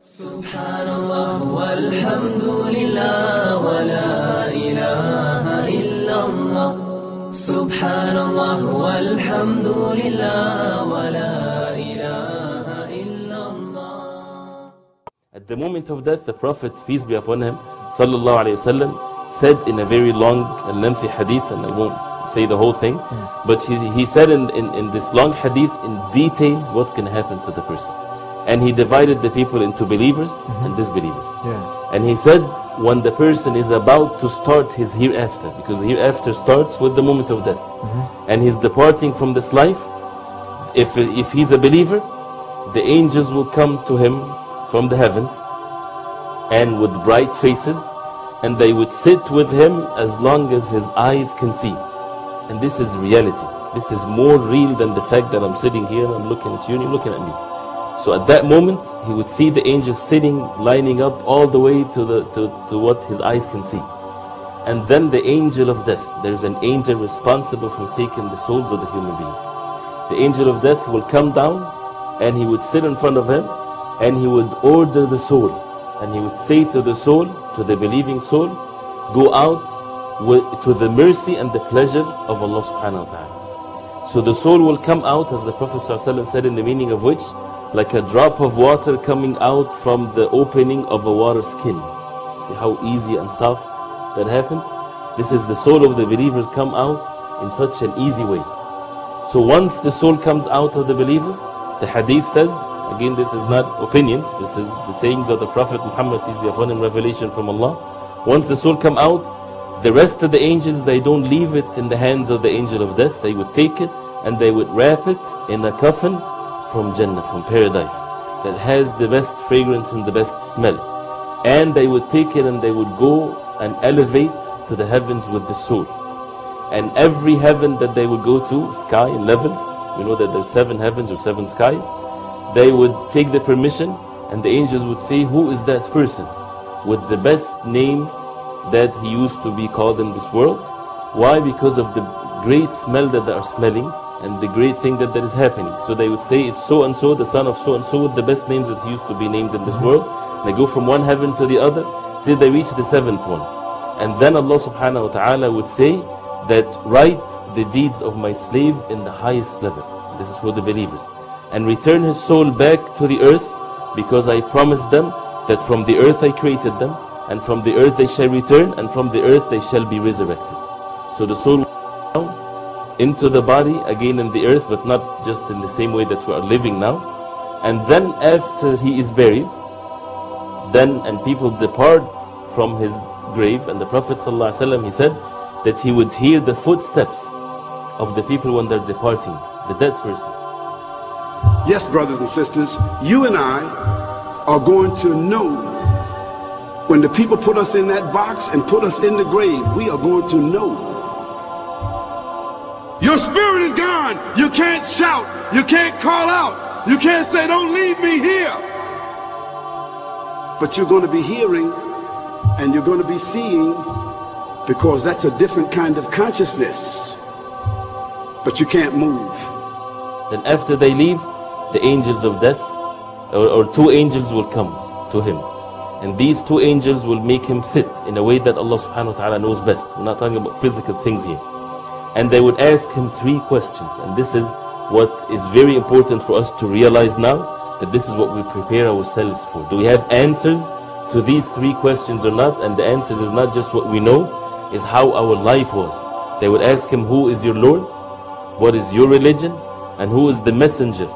Subhanallah walhamdulillah wa la ilaha illallah. Subhanallah walhamdulillah wa la ilaha illallah. At the moment of death, the Prophet, peace be upon him, sallallahu alayhi wasallam, said in a very long and lengthy hadith, and I won't say the whole thing, but he said in this long hadith in details what's going to happen to the person. And he divided the people into believers and disbelievers. And he said when the person is about to start his hereafter, because the hereafter starts with the moment of death, and he's departing from this life, if he's a believer, the angels will come to him from the heavens and with bright faces, and they would sit with him as long as his eyes can see. And this is reality. This is more real than the fact that I'm sitting here and I'm looking at you and you're looking at me. So at that moment, he would see the angels sitting, lining up all the way to what his eyes can see. And then the angel of death, there's an angel responsible for taking the souls of the human being. The angel of death will come down and he would sit in front of him and he would order the soul. And he would say to the soul, to the believing soul, go out to the mercy and the pleasure of Allah subhanahu wa ta'ala. So the soul will come out, as the Prophet ﷺ said, in the meaning of which, like a drop of water coming out from the opening of a water skin. See how easy and soft that happens? This is the soul of the believers come out in such an easy way. So once the soul comes out of the believer, the hadith says, again this is not opinions, this is the sayings of the Prophet Muhammad, peace be upon him, revelation from Allah. Once the soul come out, the rest of the angels, they don't leave it in the hands of the angel of death. They would take it and they would wrap it in a coffin from Jannah, from paradise, that has the best fragrance and the best smell. And they would take it and they would go and elevate to the heavens with the soul. And every heaven that they would go to, sky in levels, we know that there's 7 heavens or 7 skies, they would take the permission and the angels would say, who is that person with the best names that he used to be called in this world? Why? Because of the great smell that they are smelling and the great thing that is happening. So they would say, it's so and so, the son of so and so, with the best names that he used to be named in this world. They go from one heaven to the other till they reach the 7th one. And then Allah subhanahu wa ta'ala would say that, write the deeds of my slave in the highest level. This is for the believers. And return his soul back to the earth, because I promised them that from the earth I created them, and from the earth they shall return, and from the earth they shall be resurrected. So the soul will go down into the body again in the earth, but not just in the same way that we are living now. And then after he is buried, and people depart from his grave, and the Prophet ﷺ, he said that he would hear the footsteps of the people when they're departing, the dead person. Yes, brothers and sisters, you and I are going to know. When the people put us in that box and put us in the grave, we are going to know. Your spirit is gone. You can't shout. You can't call out. You can't say, don't leave me here. But you're going to be hearing and you're going to be seeing, because that's a different kind of consciousness. But you can't move. Then after they leave, the angels of death, or 2 angels will come to him. And these 2 angels will make him sit in a way that Allah subhanahu wa ta'ala knows best. We're not talking about physical things here. And they would ask him 3 questions. And this is what is very important for us to realize now, that this is what we prepare ourselves for. Do we have answers to these 3 questions or not? And the answers is not just what we know, is how our life was. They would ask him, who is your Lord? What is your religion? And who is the messenger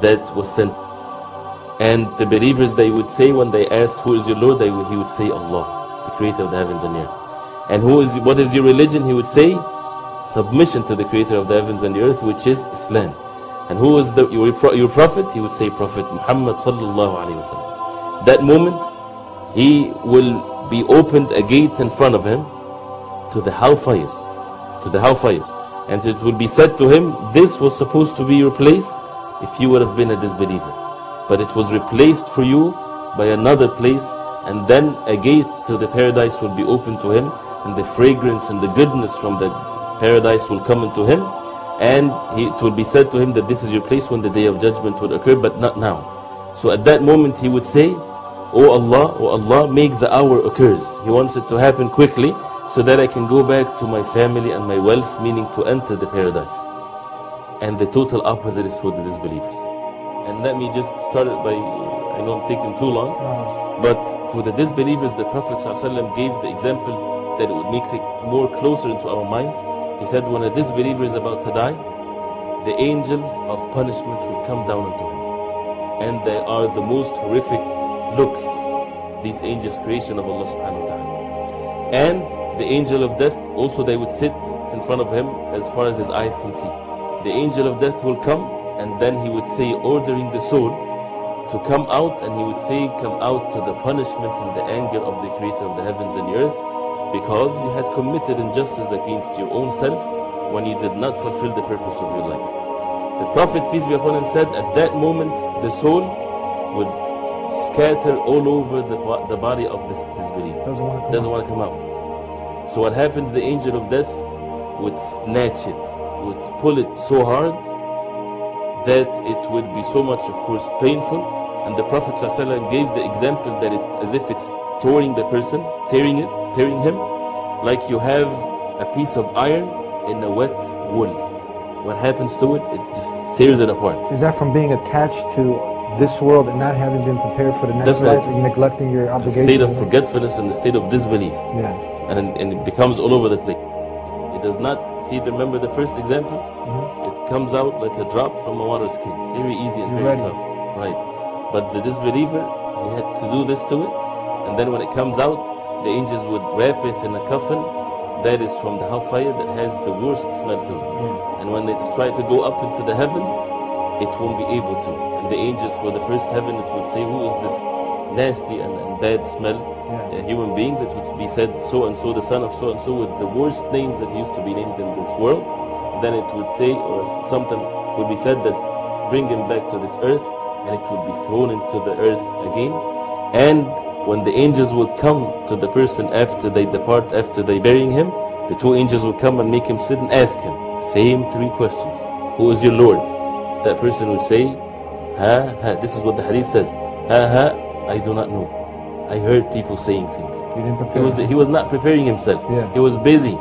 that was sent? And the believers, they would say, when they asked, who is your Lord? He would say, Allah, the creator of the heavens and the earth. And what is your religion? He would say, submission to the creator of the heavens and the earth, which is Islam. And who is your prophet? He would say, Prophet Muhammad sallallahu alayhi wa sallam. That moment, he will be opened a gate in front of him to the hellfire. To the hellfire. And it will be said to him, this was supposed to be your place if you would have been a disbeliever. But it was replaced for you by another place, and then a gate to the paradise will be opened to him, and the fragrance and the goodness from the paradise will come into him, and it will be said to him that this is your place when the day of judgment will occur, but not now. So at that moment he would say, Oh Allah, make the hour occurs. He wants it to happen quickly so that I can go back to my family and my wealth, meaning to enter the paradise. And the total opposite is for the disbelievers. And let me just start it by, I know I'm taking too long, but for the disbelievers, the Prophet ﷺ gave the example that it would make it more closer into our minds. He said, when a disbeliever is about to die, the angels of punishment will come down onto him. And they are the most horrific looks, these angels, creation of Allah subhanahu wa ta'ala. And the angel of death, also they would sit in front of him as far as his eyes can see. The angel of death will come, and then he would say, ordering the soul to come out, and he would say, come out to the punishment and the anger of the creator of the heavens and the earth, because you had committed injustice against your own self when you did not fulfill the purpose of your life. The Prophet, peace be upon him, said at that moment the soul would scatter all over the body of this disbeliever. Doesn't want to come out. So what happens, the angel of death would snatch it, would pull it so hard that it would be so much, of course, painful. And the Prophet ﷺ gave the example that it, as if it's tearing the person, tearing him, like you have a piece of iron in a wet wool. What happens to it? It just tears it apart. Is that from being attached to this world and not having been prepared for the next life and neglecting your obligation? The state of forgetfulness and the state of disbelief. Yeah. And it becomes all over the place. It does not, remember the first example? It comes out like a drop from a water skin. Very easy and very soft. Right. But the disbeliever, he had to do this to it. And then when it comes out, the angels would wrap it in a coffin that is from the hellfire that has the worst smell to it. And when it's tried to go up into the heavens, it won't be able to. And the angels for the first heaven, it would say, who is this nasty and bad smell? Human beings. It would be said, so and so, the son of so and so, with the worst names that used to be named in this world. Then it would say, or something would be said that bring him back to this earth, and it would be thrown into the earth again. And when the angels would come to the person after they depart, after they burying him, the two angels would come and make him sit and ask him same three questions. Who is your Lord? That person would say, this is what the hadith says, I do not know. I heard people saying things. He was not preparing himself. He was busy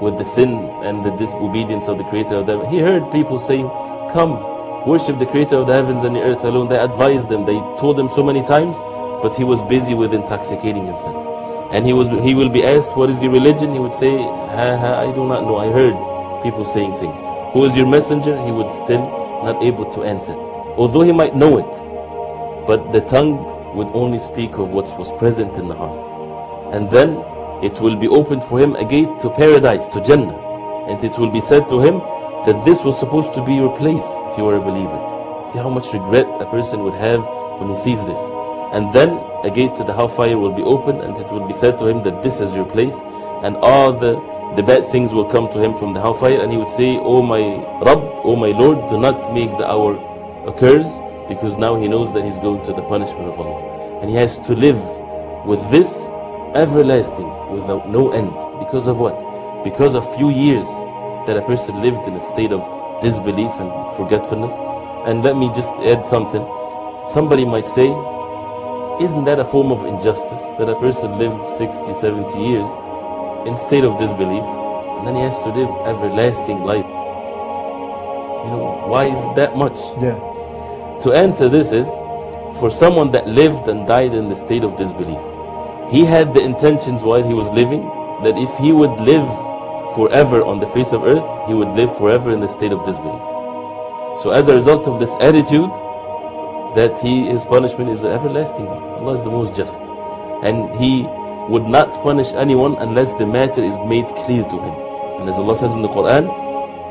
with the sin and the disobedience of the creator of the heavens. He heard people saying, come, worship the creator of the heavens and the earth alone. They advised them, they told him so many times, but he was busy with intoxicating himself. And he will be asked, what is your religion? He would say, I do not know. I heard people saying things. Who is your messenger? He would still not able to answer. Although he might know it, but the tongue would only speak of what was present in the heart. And then it will be opened for him a gate to paradise, to Jannah. And it will be said to him that this was supposed to be your place if you were a believer. See how much regret a person would have when he sees this. And then a gate to the hellfire will be opened, and it will be said to him that this is your place, and all the bad things will come to him from the hellfire, and he would say, oh my Rabb, oh my Lord, do not make the hour occurs, because now he knows that he's going to the punishment of Allah. And he has to live with this everlasting without no end. Because of what? Because of few years that a person lived in a state of disbelief and forgetfulness. And let me just add something. Somebody might say, isn't that a form of injustice that a person lived 60, 70 years in state of disbelief, and then he has to live everlasting life? Why is that much? To answer this is, for someone that lived and died in the state of disbelief, he had the intentions while he was living that if he would live forever on the face of earth, he would live forever in the state of disbelief. So as a result of this attitude, that his punishment is everlasting. Allah is the most just, and He would not punish anyone unless the matter is made clear to him. And as Allah says in the Quran,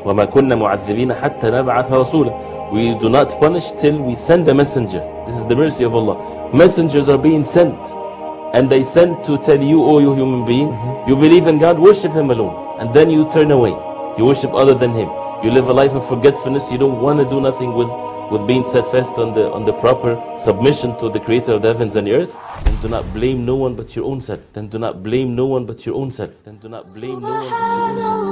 وَمَا كُنَّ مُعَذِّبِينَ حَتَّى نَبْعَثَ رَسُولًا. We do not punish till we send a messenger. This is the mercy of Allah. Messengers are being sent, and they send to tell you, oh you human being, you believe in God, worship Him alone, and then you turn away, you worship other than Him, you live a life of forgetfulness, you don't want to do nothing with being steadfast on the proper submission to the creator of the heavens and the earth. Then do not blame no one but your own self. Then do not blame no one but your own self. Then do not blame no one but your own self.